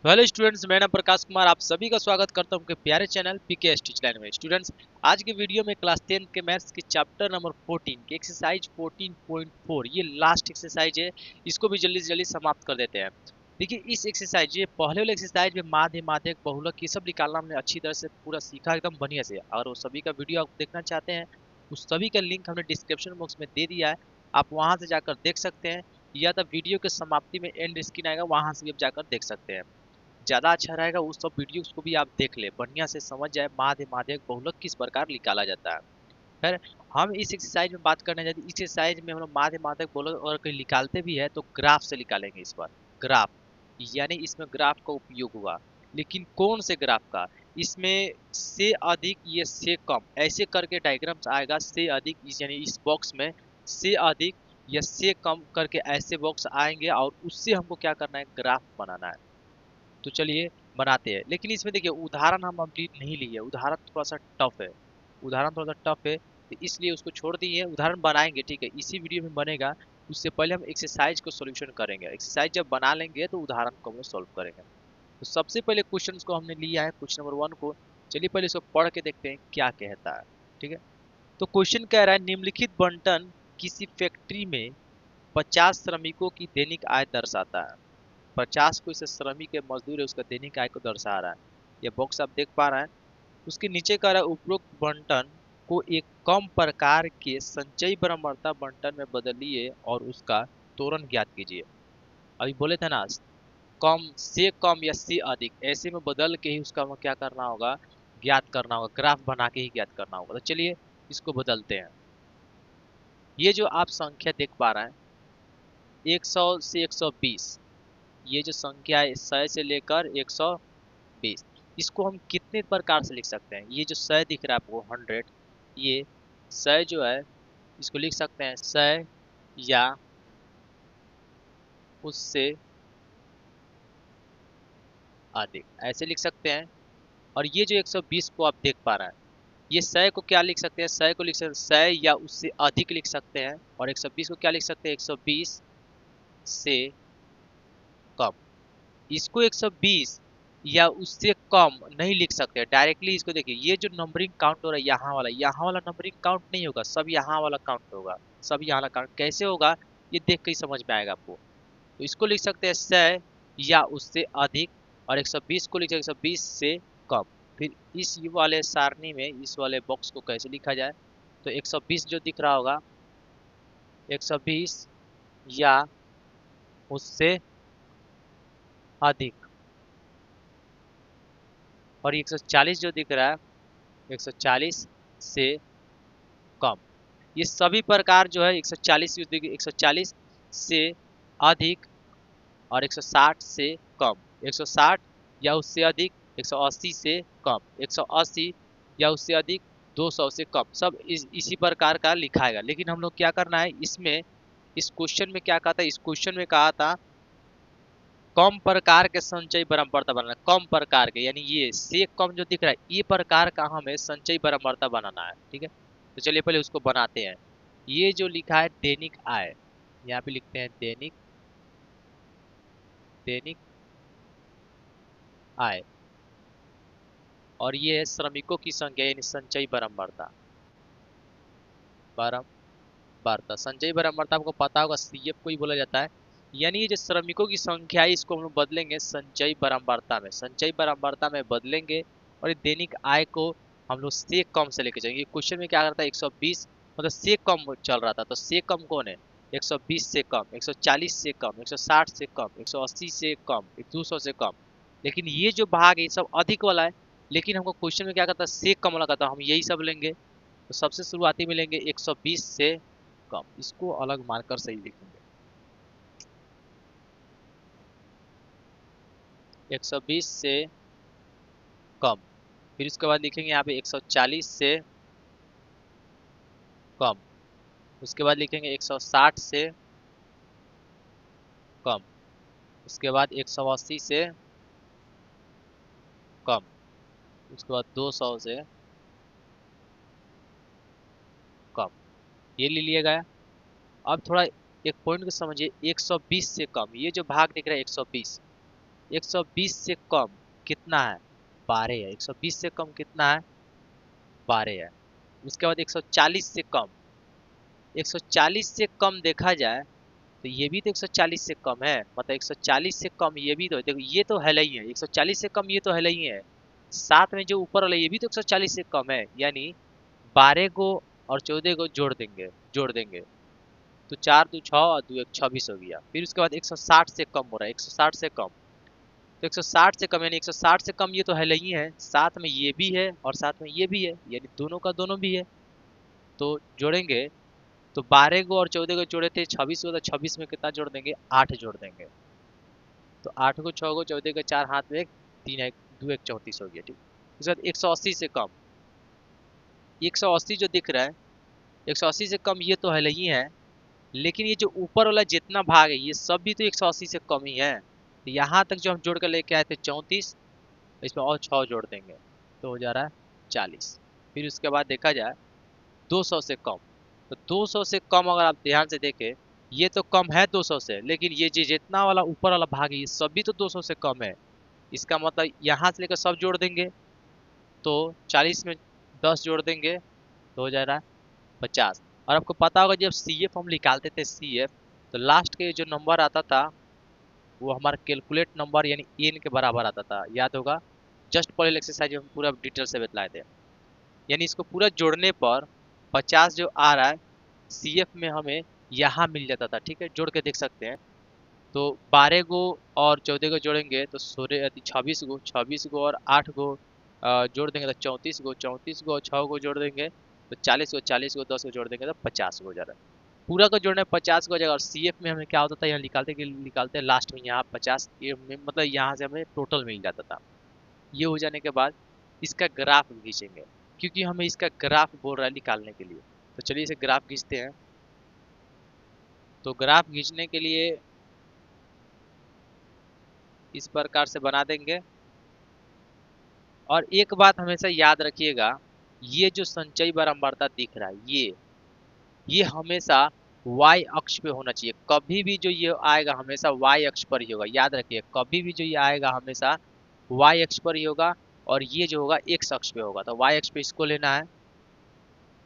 तो hello students, मैं नाम प्रकाश कुमार आप सभी का स्वागत करता हूं आपके प्यारे चैनल पीके टीच लाइन में। स्टूडेंट्स, आज के वीडियो में क्लास 10 के मैथ्स के चैप्टर नंबर 14 के एक्सरसाइज 14.4 ये लास्ट एक्सरसाइज है। इसको भी जल्दी से जल्दी समाप्त कर देते हैं। देखिए, इस एक्सरसाइज ये पहले वाले एक्सरसाइज में माध्य माध्यक बहुलक ये सब निकालना हमने अच्छी तरह से पूरा सीखा एकदम बढ़िया से। अगर वो सभी का वीडियो आप देखना चाहते हैं, उस सभी का लिंक हमने डिस्क्रिप्शन बॉक्स में दे दिया है, आप वहां से जाकर देख सकते हैं, या तो वीडियो के समाप्ति में एंड स्क्रीन आएगा, वहां से भी आप जाकर देख सकते हैं। ज़्यादा अच्छा रहेगा उस सब वीडियोस को भी आप देख ले, बढ़िया से समझ जाए माध्य माध्यक बहुलक किस प्रकार निकाला जाता है। फिर हम इस एक्सरसाइज में बात करने जाते हैं। इस एक्सरसाइज में हम लोग माध्य माध्यक बहुलक और कहीं निकालते भी है तो ग्राफ से निकालेंगे इस बार। ग्राफ यानी इसमें ग्राफ का उपयोग हुआ, लेकिन कौन से ग्राफ का? इसमें से अधिक ये से कम ऐसे करके डायग्राम्स आएगा। से अधिक यानी इस बॉक्स में से अधिक या से कम करके ऐसे बॉक्स आएंगे और उससे हमको क्या करना है, ग्राफ बनाना है। तो चलिए बनाते हैं। लेकिन इसमें देखिए, उदाहरण हम अभी नहीं लिए, उदाहरण थोड़ा सा टफ है। उदाहरण थोड़ा सा टफ है तो इसलिए उसको छोड़ दिए। उदाहरण बनाएंगे, ठीक है, इसी वीडियो में बनेगा। उससे पहले हम एक्सरसाइज को सॉल्यूशन करेंगे। एक्सरसाइज जब बना लेंगे तो उदाहरण को हम सॉल्व करेंगे। तो सबसे पहले क्वेश्चन को हमने लिया है, क्वेश्चन नंबर 1 को। चलिए पहले इसको पढ़ के देखते हैं क्या कहता है। ठीक है, तो क्वेश्चन कह रहा है निम्नलिखित बंटन किसी फैक्ट्री में 50 श्रमिकों की दैनिक आय दर्शाता है। 50 कोई से श्रमिक है, मजदूर है, उसका दैनिक आय को दर्शा रहा है। ये बॉक्स आप देख पा रहे हैं। उसके नीचे कह रहा है उपरोक्त बंटन को एक कम प्रकार के संचयी बराबरता बंटन में बदलिए और उसका त्वरण ज्ञात कीजिए। अभी बोले थे ना, कम से कम या से अधिक ऐसे में बदल के ही उसका हमें क्या करना होगा, ज्ञात करना होगा, ग्राफ बना के ही ज्ञात करना होगा। तो चलिए इसको बदलते हैं। ये जो आप संख्या देख पा रहे हैं 100 से 120, ये जो संख्या है 100 से लेकर 120, इसको हम कितने प्रकार से लिख सकते हैं? ये जो 100 दिख रहा है आपको 100, ये 100 जो है इसको लिख सकते हैं 100 या उससे अधिक, ऐसे लिख सकते हैं। और ये जो 120 को आप देख पा रहे हैं, ये 100 को क्या लिख सकते हैं? 100 को लिख सकते हैं 100 या उससे अधिक लिख सकते हैं। और 120 को क्या लिख सकते हैं? 120 से कम। इसको 120 या उससे कम नहीं लिख सकते डायरेक्टली। इसको देखिए, ये जो नंबरिंग काउंट हो रहा है यहाँ वाला नंबरिंग काउंट नहीं होगा, सब यहाँ वाला काउंट होगा। सब यहाँ वाला काउंट कैसे होगा, ये देख के ही समझ में आएगा आपको। तो इसको लिख सकते हैं 100 या उससे अधिक, और 120 को लिख सकते 120 से कम। फिर इस वाले सारणी में इस वाले बॉक्स को कैसे लिखा जाए? तो 120 जो दिख रहा होगा, 120 या उससे अधिक, और 140 जो दिख रहा है 140 से कम। ये सभी प्रकार जो है 140 140 से अधिक और 160 से कम, 160 या उससे अधिक, 180 से कम, 180 या उससे अधिक, 200 से कम, सब इसी प्रकार का लिखाएगा। लेकिन हम लोग क्या करना है इसमें, इस क्वेश्चन में क्या कहा था? इस क्वेश्चन में कहा था कम प्रकार के संचयी बराबरता बनाना। कम प्रकार के यानी ये से कम जो दिख रहा है, ये प्रकार का हमें संचयी बराबरता बनाना है। ठीक है, तो चलिए पहले उसको बनाते हैं। ये जो लिखा है दैनिक आय, यहाँ पे लिखते हैं दैनिक, दैनिक आय। और ये है श्रमिकों की संख्या यानी संचयी बराबरता। बारहबारता संचयी बराबरता आपको पता होगा, सीएफ को ही बोला जाता है। यानी ये जो श्रमिकों की संख्या है इसको हम लोग बदलेंगे संचयी बराबरता में, संचयी बराबरता में बदलेंगे। और ये दैनिक आय को हम लोग से कम से लेके जाएंगे। क्वेश्चन में क्या करता है 120 मतलब से कम चल रहा था, तो से कम कौन है? 120 से कम, 140 से कम, 160 से कम, 180 से कम, 200 से कम। लेकिन ये जो भाग है ये सब अधिक वाला है। लेकिन हमको क्वेश्चन में क्या करता है, से कम वाला कहता है, हम यही सब लेंगे। तो सबसे शुरुआती में लेंगे 120 से कम, इसको अलग मार्कर से ही लिखेंगे 120 से कम। फिर इसके बाद लिखेंगे यहाँ पे 140 से कम। उसके बाद लिखेंगे 160 से कम। उसके बाद 180 से कम। उसके बाद 200 से कम। ये ले लिया गया। अब थोड़ा एक पॉइंट को समझिए, 120 से कम, ये जो भाग दिख रहा है 120, 120 से कम कितना है? 12 है। 120 से कम कितना है? 12 है। उसके बाद 140 से कम, 140 से कम देखा जाए तो ये भी तो 140 से कम है, मतलब 140 से कम ये भी तो, देखो ये तो है ही है, 140 से कम ये तो है ही है। साथ में जो ऊपर वाला ये भी तो 140 से कम है, यानी 12 को और 14 को जोड़ देंगे तो 4 2 6 और 2 1 26 हो गया। फिर उसके बाद 160 से कम हो रहा है, 160 से कम, तो 160 से कम यानी 160 से कम ये तो है ही है, साथ में ये भी है और साथ में ये भी है, यानी दोनों का दोनों भी है। तो जोड़ेंगे तो 12 को और 14 को जोड़े थे 26 को, तो 26 में कितना जोड़ देंगे? 8 जोड़ देंगे। तो 8 को 6 को 14 को 4 हाथ में एक, 3 एक 2 एक 34 हो गया। ठीक, उसके बाद 180 से कम, 180 जो दिख रहा है 180 से कम ये तो है ही है, लेकिन ये जो ऊपर वाला जितना भाग है ये सब भी तो 180 से कम ही है। तो यहाँ तक जो हम जोड़ कर लेके आए थे 34, इसमें और 6 जोड़ देंगे तो हो जा रहा है 40। फिर उसके बाद देखा जाए 200 से कम, तो 200 से कम अगर आप ध्यान से देखें ये तो कम है 200 से, लेकिन ये जितना वाला ऊपर वाला भाग है ये सब भी तो 200 से कम है। इसका मतलब यहाँ से लेकर सब जोड़ देंगे तो 40 में 10 जोड़ देंगे तो हो जा रहा है 50। और आपको पता होगा जब CF हम निकालते थे CF, तो लास्ट के जो नंबर आता था वो हमारा कैलकुलेट नंबर यानी एन के बराबर आता था, याद होगा। जस्ट पॉलिल एक्सरसाइज हम पूरा डिटेल से बतलाए थे, यानी इसको पूरा जोड़ने पर 50 जो आ रहा है CF में हमें यहाँ मिल जाता था। ठीक है, जोड़ के देख सकते हैं। तो 12 को और 14 को जोड़ेंगे तो 16 26 को और 8 को जोड़ देंगे तो 34 को और 6 को जोड़ देंगे तो 40 को 10 को जोड़ देंगे तो 50 को हो जा रहा है। पूरा को जोड़ने 50 को हो जाएगा। और CF में हमें क्या होता था, यहाँ निकालते लास्ट में यहाँ 50 ये मतलब यहाँ से हमें टोटल मिल जाता था। ये हो जाने के बाद इसका ग्राफ खींचेंगे, क्योंकि हमें इसका ग्राफ बोल रहा है निकालने के लिए। तो चलिए इसे ग्राफ खींचते हैं। तो ग्राफ खींचने के लिए इस प्रकार से बना देंगे। और एक बात हमेशा याद रखिएगा, ये जो संचयी बारंबारता दिख रहा है ये हमेशा y अक्ष पे होना चाहिए। कभी भी जो ये आएगा हमेशा y अक्ष पर ही होगा, याद रखिए। कभी भी जो ये आएगा हमेशा y अक्ष पर ही होगा और ये जो होगा x अक्ष पे होगा। तो y अक्ष पे इसको लेना है।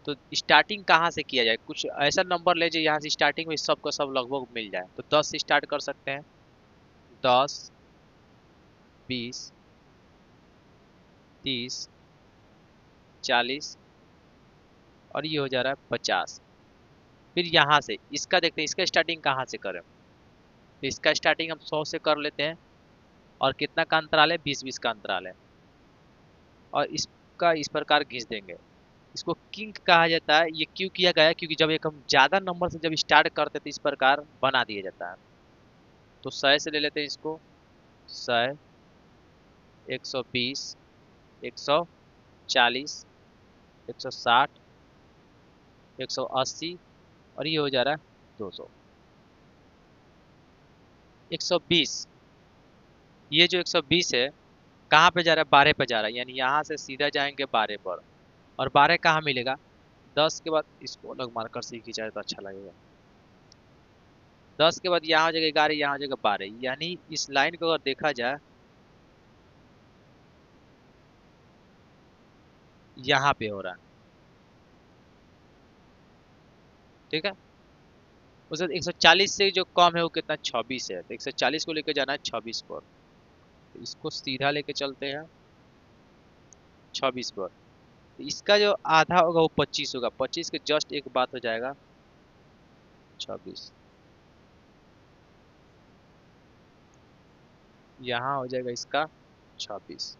तो स्टार्टिंग कहाँ से किया जाए, कुछ ऐसा नंबर ले जाए यहाँ से स्टार्टिंग में सबको सब लगभग मिल जाए। तो 10 से स्टार्ट कर सकते हैं, 10 20 30 40 और ये हो जा रहा है 50। फिर यहाँ से इसका देखते हैं इसका स्टार्टिंग कहाँ से करें। तो इसका स्टार्टिंग हम 100 से कर लेते हैं। और कितना का अंतराल है? 20-20 का अंतराल है। और इसका इस प्रकार घिस देंगे। इसको किंक कहा जाता है। ये क्यों किया गया है? क्योंकि जब एक हम ज्यादा नंबर से जब स्टार्ट करते तो इस प्रकार बना दिया जाता है। तो 100 से ले लेते हैं इसको, 100 120 140 160 180 और ये हो जा रहा है 200। 120, ये जो 120 है कहाँ पे जा रहा है? 12 पे जा रहा है, यानी यहाँ से सीधा जाएंगे 12 पर। और 12 कहाँ मिलेगा? 10 के बाद इसको अलग मार्कर से खींचा तो अच्छा लगेगा। 10 के बाद यहाँ हो जाएगा 11, यहाँ हो जाएगा 12, यानी इस लाइन को अगर देखा जाए यहाँ पे हो रहा है। ठीक है, उसके बाद 140 से जो कम है वो कितना? 26 है। तो 140 को लेकर जाना है 26 पर। तो इसको सीधा लेके चलते हैं 26 पर। तो इसका जो आधा होगा वो 25 होगा, 25 के जस्ट एक बात हो जाएगा 26। यहाँ हो जाएगा इसका 26।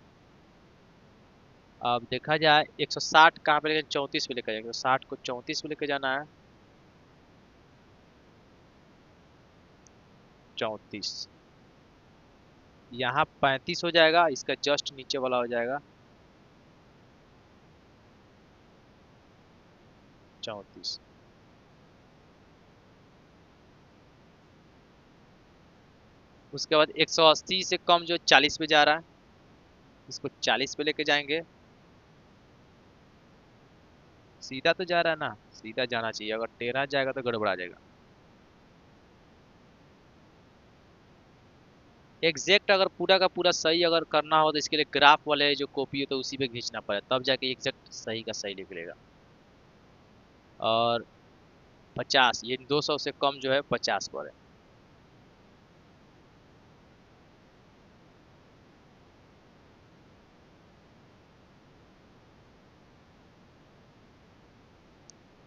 अब देखा जाए 160 कहाँ पे लेकर? 34 पे लेकर जाएंगे। तो 60 को 34 पे लेकर जाना है, 34। यहाँ 35 हो जाएगा, इसका जस्ट नीचे वाला हो जाएगा 34। उसके बाद 180 से कम जो 40 पे जा रहा है इसको 40 पे लेके जाएंगे। सीधा तो जा रहा है ना, सीधा जाना चाहिए, अगर टेढ़ा जाएगा तो गड़बड़ा जाएगा। एग्जैक्ट अगर पूरा का पूरा सही अगर करना हो तो इसके लिए ग्राफ वाले जो कॉपी है तो उसी पे खींचना पड़े, तब जाके एग्जैक्ट सही का सही निकलेगा। और 50, ये 200 से कम जो है 50 पर है।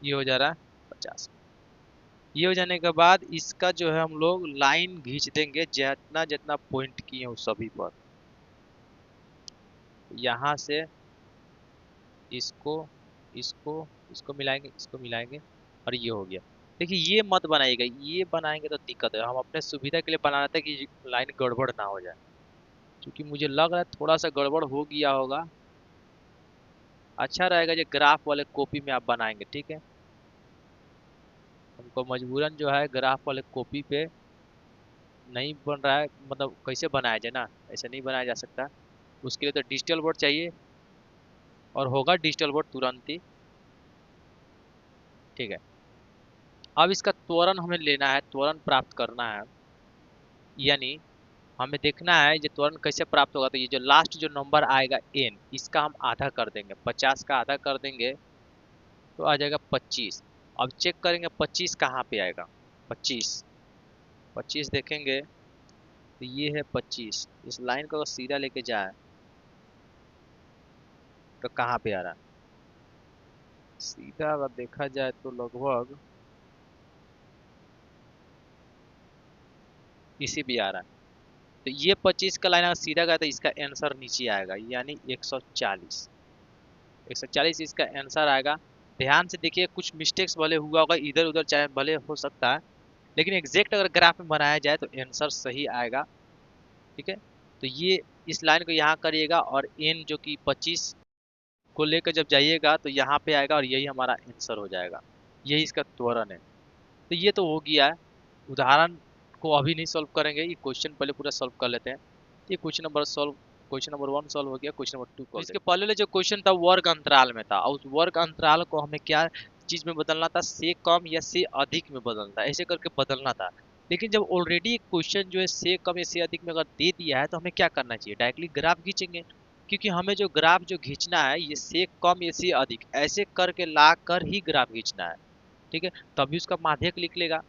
ये हो जा रहा है 50। ये हो जाने के बाद इसका जो है हम लोग लाइन खींच देंगे जितना जितना पॉइंट किए हैं उस सभी पर। यहाँ से इसको इसको इसको मिलाएंगे, इसको मिलाएंगे, और ये हो गया। देखिए ये मत बनाइएगा, ये बनाएंगे तो दिक्कत है। हम अपने सुविधा के लिए बना रहे थे कि लाइन गड़बड़ ना हो जाए, क्योंकि मुझे लग रहा है थोड़ा सा गड़बड़ हो गया होगा। अच्छा रहेगा जो ग्राफ वाले कॉपी में आप बनाएंगे, ठीक है। हमको मजबूरन जो है ग्राफ वाले कॉपी पे नहीं बन रहा है, मतलब कैसे बनाया जाए ना, ऐसे नहीं बनाया जा सकता। उसके लिए तो डिजिटल बोर्ड चाहिए, और होगा डिजिटल बोर्ड तुरंत ही, ठीक है। अब इसका त्वरण हमें लेना है, त्वरण प्राप्त करना है, यानी हमें देखना है ये त्वरण कैसे प्राप्त होगा। तो ये जो लास्ट जो नंबर आएगा n, इसका हम आधा कर देंगे, 50 का आधा कर देंगे तो आ जाएगा 25। अब चेक करेंगे 25 कहाँ पे आएगा। 25, 25 देखेंगे तो ये है 25। इस लाइन को अगर सीधा लेके जाए तो कहाँ पे आ रहा है। सीधा अगर देखा जाए तो लगभग इसी भी आ रहा है। तो ये 25 का लाइन अगर सीधा गया तो इसका आंसर नीचे आएगा, यानी 140। 140 इसका आंसर आएगा। ध्यान से देखिए, कुछ मिस्टेक्स भले हुआ होगा इधर उधर, चाहे भले हो सकता है, लेकिन एग्जैक्ट अगर ग्राफ में बनाया जाए तो आंसर सही आएगा, ठीक है। तो ये इस लाइन को यहाँ करिएगा, और एन जो कि 25 को लेकर जब जाइएगा तो यहाँ पे आएगा, और यही हमारा आंसर हो जाएगा। यही इसका त्वरण है। तो ये तो हो गया है। उदाहरण को अभी नहीं सॉल्व करेंगे, ये क्वेश्चन पहले पूरा सॉल्व कर लेते हैं। ये क्वेश्चन नंबर 1 सॉल्व हो गया, क्वेश्चन नंबर 2 तो इसके पहले वाले जो क्वेश्चन था वर्ग अंतराल में था, और उस वर्ग अंतराल को हमें क्या चीज में बदलना था, से कम या से अधिक में बदलना था, ऐसे करके बदलना था। लेकिन जब ऑलरेडी एक क्वेश्चन जो है से कम या से अधिक में अगर दे दिया है तो हमें क्या करना चाहिए, डायरेक्टली ग्राफ खींचेंगे। क्योंकि हमें जो ग्राफ जो खींचना है ये से कम या से अधिक ऐसे करके ला कर ही ग्राफ खींचना है, ठीक है। तभी उसका माध्यक लिख लेगा।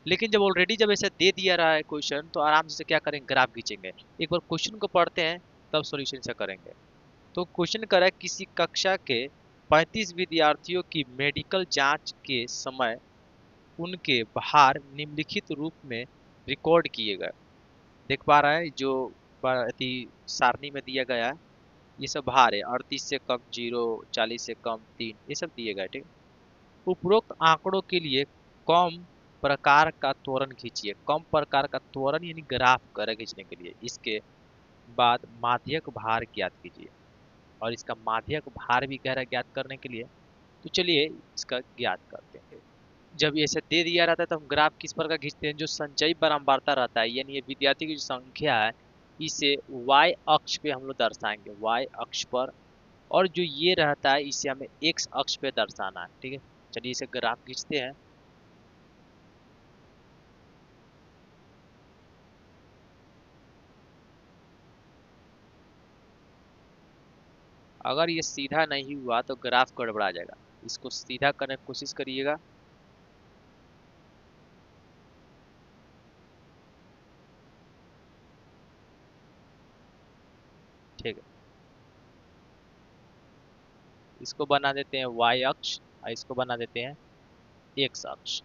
लेकिन जब ऐसे दे दिया रहा है क्वेश्चन तो आराम से क्या करेंगे, ग्राफ खींचेंगे। एक बार क्वेश्चन को पढ़ते हैं तब सॉल्यूशन से करेंगे। तो क्वेश्चन कर रहा है किसी कक्षा के 35 विद्यार्थियों की मेडिकल जांच के समय उनके भार निम्नलिखित रूप में रिकॉर्ड किए गए। देख पा रहा है जो अति सारणी में दिया गया है, ये सब भार है। 38 से कम 0, 40 से कम 3, ये सब दिए गए, ठीक है। उपरोक्त आंकड़ों के लिए कम प्रकार का त्वरण खींचिए। कम प्रकार का त्वरण यानी ग्राफ कर खींचने के लिए इसके बाद माध्यक भार ज्ञात कीजिए, और इसका माध्यक भार भी कह रहा है ज्ञात करने के लिए। तो चलिए इसका ज्ञात करते हैं। जब ऐसे दे दिया रहता है तो हम ग्राफ किस प्रकार खींचते हैं, जो संचयी बारंबारता रहता है, यानी ये विद्यार्थी की जो संख्या है इसे y अक्ष पे हम लोग दर्शाएंगे, y अक्ष पर। और जो ये रहता है इसे हमें x अक्ष पे दर्शाना है, ठीक है। चलिए इसे ग्राफ खींचते हैं। अगर ये सीधा नहीं हुआ तो ग्राफ गड़बड़ा जाएगा, इसको सीधा करने की कोशिश करिएगा। ठीक है, इसको बना देते हैं y अक्ष, और इसको बना देते हैं x अक्ष।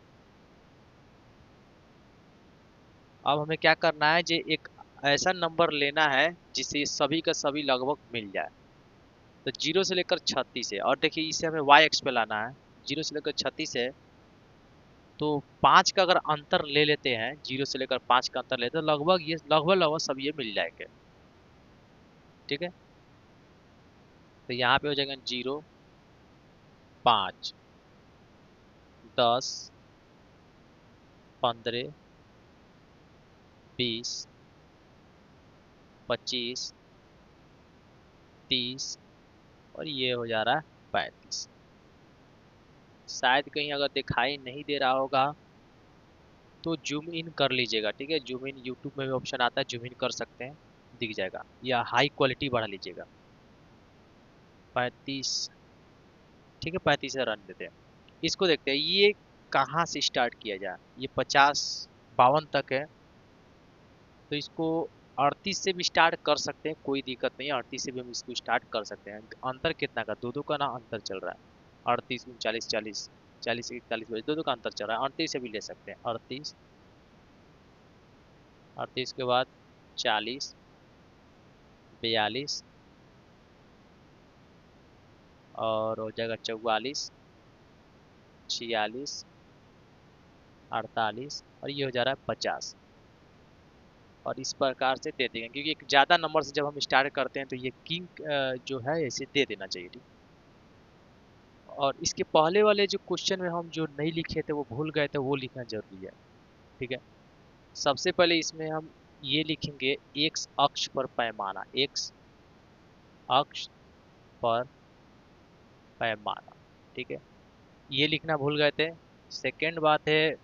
अब हमें क्या करना है, जे एक ऐसा नंबर लेना है जिससे ये सभी का सभी लगभग मिल जाए। तो 0 से लेकर 36 है, और देखिए इसे हमें y अक्ष पे लाना है। 0 से लेकर 36 है, तो 5 का अगर अंतर ले लेते हैं, 0 से लेकर 5 का अंतर लेते हैं तो लगभग सब ये मिल जाएंगे, ठीक है। तो यहाँ पे हो जाएगा 0, 5, 10, 15, 20, 25, 30, और ये हो जा रहा है 35। शायद कहीं अगर दिखाई नहीं दे रहा होगा तो जूम इन कर लीजिएगा, ठीक है। जूम इन यूट्यूब में भी ऑप्शन आता है, जूम इन कर सकते हैं, दिख जाएगा। या हाई क्वालिटी बढ़ा लीजिएगा, 35, ठीक है, 35 से रन देते हैं। इसको देखते हैं ये कहाँ से स्टार्ट किया जाए। ये 50-52 तक है, तो इसको 38 से भी स्टार्ट कर सकते हैं, कोई दिक्कत नहीं है। 38 से भी हम इसको स्टार्ट कर सकते हैं। अंतर कितना का, दो दो का ना अंतर चल रहा है। 38, 39, 40, 40 41, दो दो का अंतर चल रहा है। 38 से भी ले सकते हैं, 38, 38 के बाद 40, 42 और हो जाएगा 44, 46, 48 और ये हो जा रहा है 50। और इस प्रकार से दे देंगे, क्योंकि एक ज़्यादा नंबर से जब हम स्टार्ट करते हैं तो ये किंग जो है इसे दे देना चाहिए, ठीक। और इसके पहले वाले जो क्वेश्चन में हम जो नहीं लिखे थे, वो भूल गए थे, वो लिखना जरूरी है, ठीक है। सबसे पहले इसमें हम ये लिखेंगे एक्स अक्ष पर पैमाना, एक्स अक्ष पर पैमाना, ठीक है। ये लिखना भूल गए थे। सेकेंड बात है,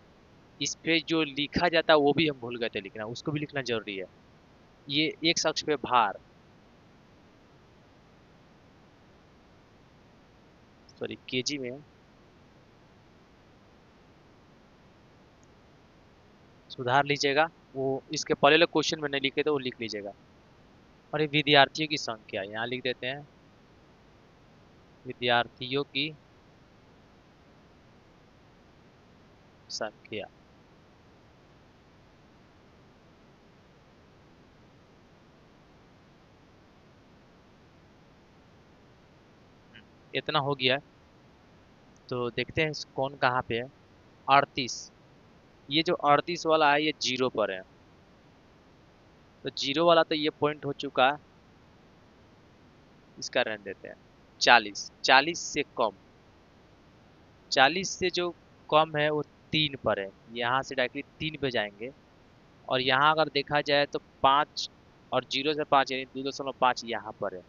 इस पे जो लिखा जाता है वो भी हम भूल गए थे लिखना, उसको भी लिखना जरूरी है। ये एक्स अक्ष पे भार, सॉरी केजी में, सुधार लीजिएगा। वो इसके पहले वाले क्वेश्चन में नहीं लिखे थे, वो लिख लीजिएगा। और ये विद्यार्थियों की संख्या यहाँ लिख देते हैं, विद्यार्थियों की संख्या। इतना हो गया। तो देखते हैं कौन कहाँ पे है। 38, ये जो 38 वाला है ये जीरो पर है, तो जीरो वाला तो ये पॉइंट हो चुका है, इसका रहने देते हैं। 40, 40 से कम, 40 से जो कम है वो 3 पर है। यहाँ से डायरेक्टली 3 पे जाएंगे। और यहाँ अगर देखा जाए तो 5 और 0 से 5 यानी 2.5 यहाँ पर है।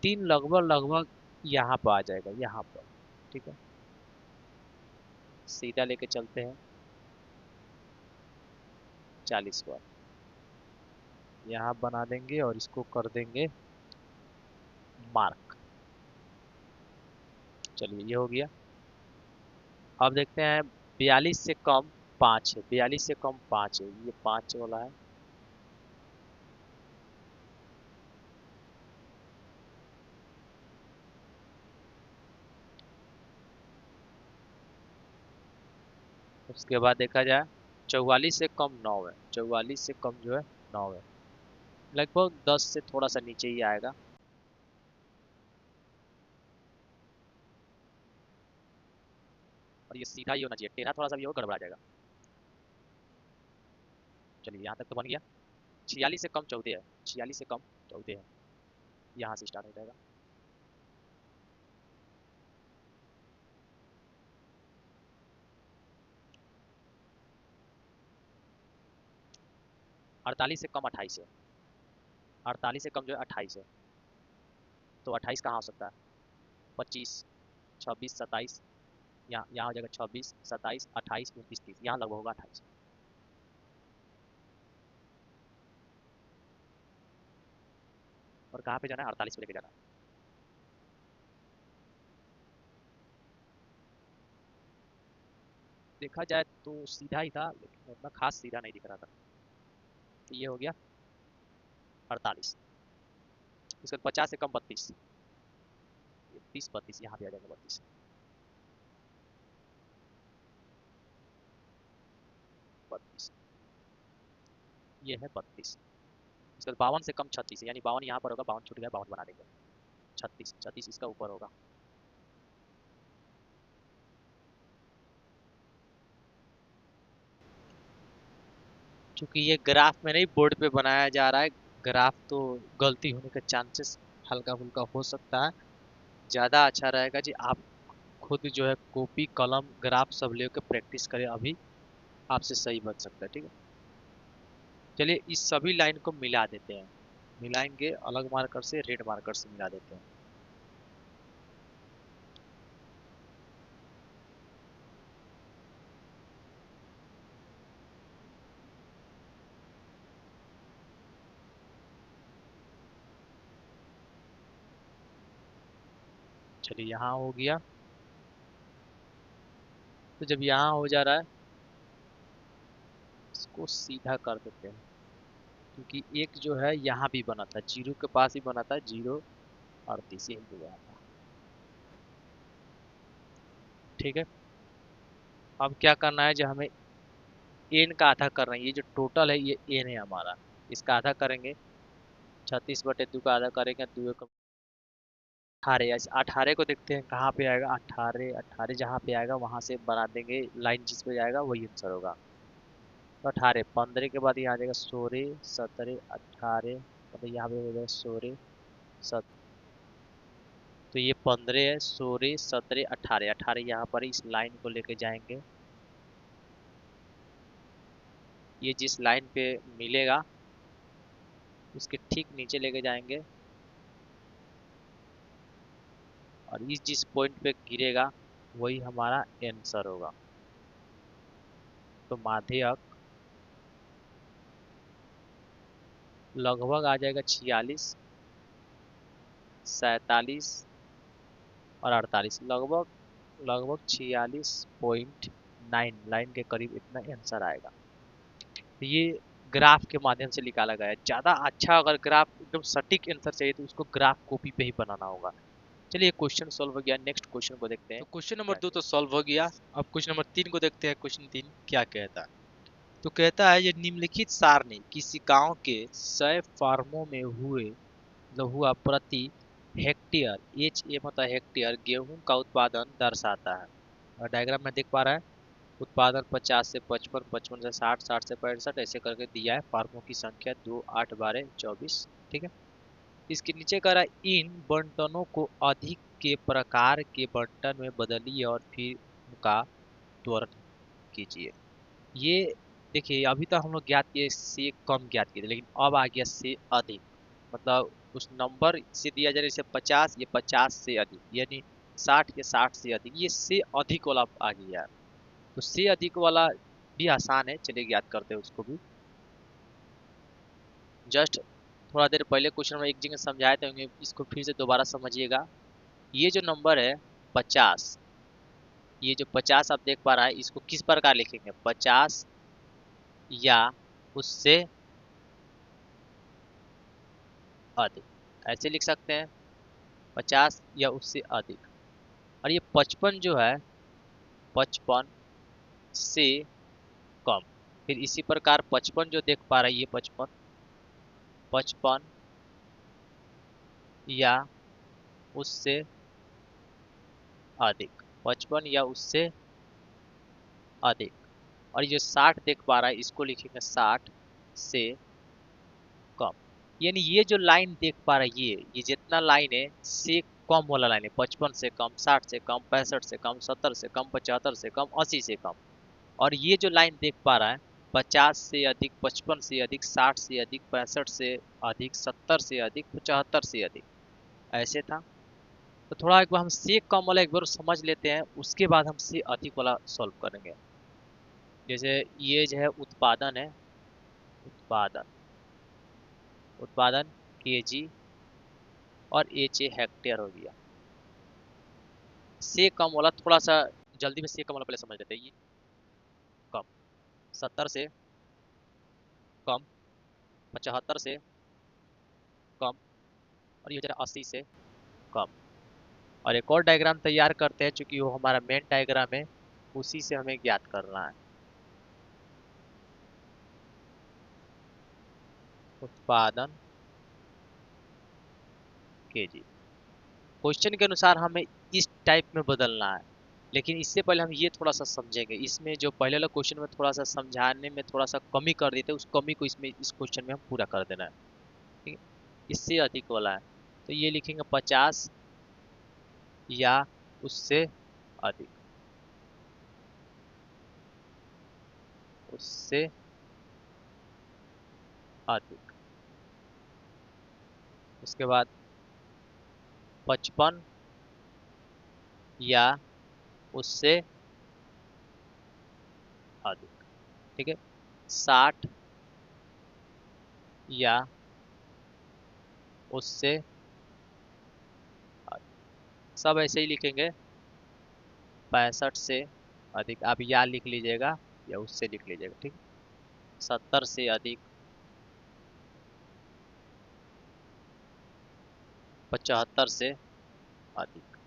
3 लगभग लगभग यहाँ पर आ जाएगा, यहाँ पर, ठीक है। सीधा लेके चलते हैं 40 पर, यहाँ बना देंगे और इसको कर देंगे मार्क। चलिए ये हो गया। अब देखते हैं 42 से कम 5 है, 42 से कम 5 है, ये 5 वाला है। उसके बाद देखा जाए 44 से कम 9 है, 44 से कम जो है 9 है, लगभग 10 से थोड़ा सा नीचे ही आएगा। और ये सीधा ही होना चाहिए, टेढ़ा थोड़ा सा भी हो गड़बड़ा जाएगा। चलिए यहाँ तक तो बन गया। 46 से कम 14 है, 46 से कम 14 है, यहाँ से स्टार्ट हो जाएगा। अड़तालीस से कम 28 है, 48 से कम जो है 28 है, तो 28 कहाँ हो सकता है, 25, 26, 27, यहाँ यहाँ हो जाएगा 26, 27, 28, 29, 30, यहाँ लगभग होगा 28। और कहाँ पे जाना है, 48 पे लेके जाना है। देखा जाए तो सीधा ही था, लेकिन उतना खास सीधा नहीं दिख रहा था। तो ये हो गया 48। इसके बाद 50 से कम 32, 30, 32 यहाँ पे आ जाएगा 32, 32, ये है 32। इसके बाद 52 से कम 36 यानी 52 यहाँ पर होगा, 52 छूट गया, 52 बना देंगे। 36, 36 इसका ऊपर होगा। क्योंकि ये ग्राफ में नहीं बोर्ड पे बनाया जा रहा है, ग्राफ तो गलती होने का चांसेस हल्का फुल्का हो सकता है। ज़्यादा अच्छा रहेगा जी आप खुद जो है कॉपी कलम ग्राफ सब लेकर प्रैक्टिस करें, अभी आपसे सही बन सकता है, ठीक है। चलिए इस सभी लाइन को मिला देते हैं, मिलाएंगे अलग मार्कर से, रेड मार्कर से मिला देते हैं। चलिए यहाँ हो गया। तो जब यहाँ हो जा रहा है, इसको सीधा कर देते हैं, क्योंकि एक जो है यहाँ भी बना था, जीरो के पास ही बना था, 0 38 यही हो गया था। ठीक है, अब क्या करना है, जो हमें एन का आधा करना है, ये जो टोटल है ये एन है हमारा, इसका आधा करेंगे, 36/2 का आधा करेंगे, 18। 18 को देखते हैं कहाँ पे आएगा, 18 18 जहाँ पे आएगा वहां से बना देंगे लाइन, जिस पे जाएगा वही आंसर होगा। तो 18 15 के बाद यहाँ आ जाएगा 16 17 18, मतलब यहाँ पे हो जाएगा 16 17। तो ये 15 है, 16 17 18, 18 यहाँ पर इस लाइन को लेके जाएंगे, ये जिस लाइन पे मिलेगा उसके ठीक नीचे लेके जाएंगे, और इस जिस पॉइंट पे गिरेगा वही हमारा आंसर होगा। तो माध्यक लगभग आ जाएगा 46 47 और 48, लगभग लगभग 46.9 लाइन के करीब इतना आंसर आएगा। तो ये ग्राफ के माध्यम से निकाला गया है। ज़्यादा अच्छा अगर ग्राफ एकदम सटीक आंसर चाहिए तो उसको ग्राफ कॉपी पे ही बनाना होगा। चलिए क्वेश्चन सॉल्व हो गया, नेक्स्ट क्वेश्चन को देखते हैं। तो क्वेश्चन नंबर 2 तो सॉल्व हो गया। अब क्वेश्चन नंबर 3 को देखते हैं, क्वेश्चन 3 क्या कहता है। तो कहता है ये निम्नलिखित सारणी किसी गांव के 100 फार्मों में हुआ प्रति हेक्टेयर, एच ए मतलब हेक्टेयर, गेहूं का उत्पादन दर्शाता है। और डायग्राम में देख पा रहा है, उत्पादन 50 से 55, 55 से 60, 60 से 65 ऐसे करके दिया है। फार्मों की संख्या 2 8 12 24। ठीक है, इसके नीचे कह रहा है इन बंटनों को अधिक के प्रकार के बंटन में बदलिए और फिर उनका त्वरण कीजिए। ये देखिए, अभी तक हम लोग ज्ञात किए से कम ज्ञात किए थे, लेकिन अब आ गया से अधिक, मतलब उस नंबर से दिया जा रहा है जैसे 50, ये 50 से अधिक, यानी 60 के 60 से अधिक, ये से अधिक वाला आ गया है। तो से अधिक वाला भी आसान है, चलिए याद करते हैं उसको भी। जस्ट थोड़ा देर पहले क्वेश्चन में एक जगह समझाए थे, इसको फिर से दोबारा समझिएगा। ये जो नंबर है 50, ये जो 50 आप देख पा रहा है, इसको किस प्रकार लिखेंगे, 50 या उससे अधिक, ऐसे लिख सकते हैं, 50 या उससे अधिक। और ये 55 जो है, 55 से कम। फिर इसी प्रकार 55 जो देख पा रही है, 55 55 या उससे अधिक, 55 या उससे अधिक। और ये जो 60 देख पा रहा है, इसको लिखेंगे 60 से कम। यानी ये जो लाइन देख पा रहा है, ये जितना लाइन है से कम वाला लाइन है, 55 से कम, 60 से कम, 65 से कम, 70 से कम, 75 से कम, 80 से कम। और ये जो लाइन देख पा रहा है, 50 से अधिक, 55 से अधिक, 60 से अधिक, 65 से अधिक, 70 से अधिक, 75 से अधिक, ऐसे था। तो थोड़ा एक बार हम से कम वाला एक बार समझ लेते हैं, उसके बाद हम से अधिक वाला सॉल्व करेंगे। जैसे ये जो है उत्पादन है, उत्पादन उत्पादन केजी, और एच ए हेक्टेयर हो गया। से कम वाला थोड़ा सा जल्दी में, से कम वाला पहले समझ लेते हैं। ये कम, 70 से कम, 75 से कम, और ये जरा 80 से कम। और एक और डायग्राम तैयार करते हैं, चूंकि वो हमारा मेन डायग्राम है, उसी से हमें ज्ञात करना है। उत्पादन केजी, क्वेश्चन के अनुसार हमें इस टाइप में बदलना है। लेकिन इससे पहले हम ये थोड़ा सा समझेंगे, इसमें जो पहले वाला क्वेश्चन में थोड़ा सा समझाने में थोड़ा सा कमी कर देते, उस कमी को इसमें इस क्वेश्चन में हम पूरा कर देना है। ठीक है, इससे अधिक वाला है, तो ये लिखेंगे 50 या उससे अधिक, उससे अधिक। उसके बाद 55 या उससे अधिक। ठीक है, 60 या उससे अधिक, सब ऐसे ही लिखेंगे, 65 से अधिक। आप या लिख लीजिएगा या उससे लिख लीजिएगा, ठीक। 70 से अधिक, 75 से अधिक।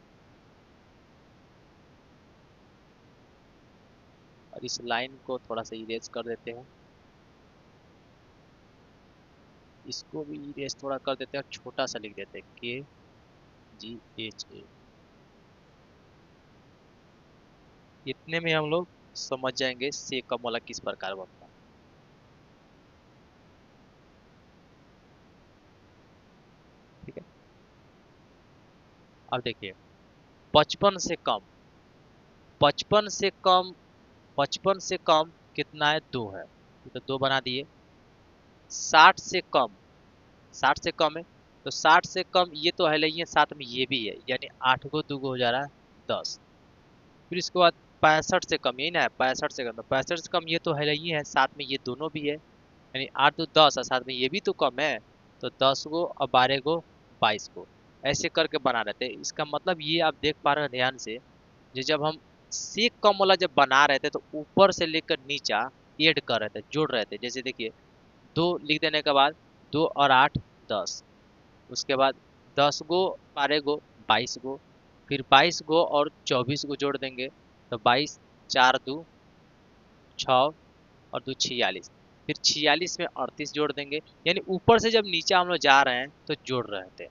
और इस लाइन को थोड़ा सा इरेज कर देते हैं, इसको भी इरेज थोड़ा कर देते हैं और छोटा सा लिख देते हैं KGHA। इतने में हम लोग समझ जाएंगे से कम वाला किस प्रकार बनता है। ठीक है, अब देखिए 55 से कम, 55 से कम, 55 से कम कितना है, 2 है, तो 2 बना दिए। 60 से कम, 60 से कम है तो 60 से कम ये तो है नहीं है, साथ में ये भी है, यानी 8 को 2 हो जा रहा है 10। फिर इसके बाद 65 से कम, यही ना है 65 से कम, तो 65 से कम ये तो है नहीं है, साथ में ये दोनों भी है, यानी 8 2 10 और साथ में ये भी तो कम है, तो 10 गो और 12 गो 22 गो, ऐसे करके बना रहे थे। इसका मतलब ये आप देख पा रहे हैं ध्यान से, जो जब हम से कम वाला जब बना रहे थे तो ऊपर से लेकर नीचा ऐड कर रहे थे, जोड़ रहे थे। जैसे देखिए 2 लिख देने के बाद 2 और 8 10, उसके बाद 10 गो 12 गो 22 गो, फिर 22 गो और 24 गो जोड़ देंगे, तो 22 4 2 6 और 2 46, फिर 46 में 38 जोड़ देंगे। यानी ऊपर से जब नीचे हम लोग जा रहे हैं तो जोड़ रहे थे,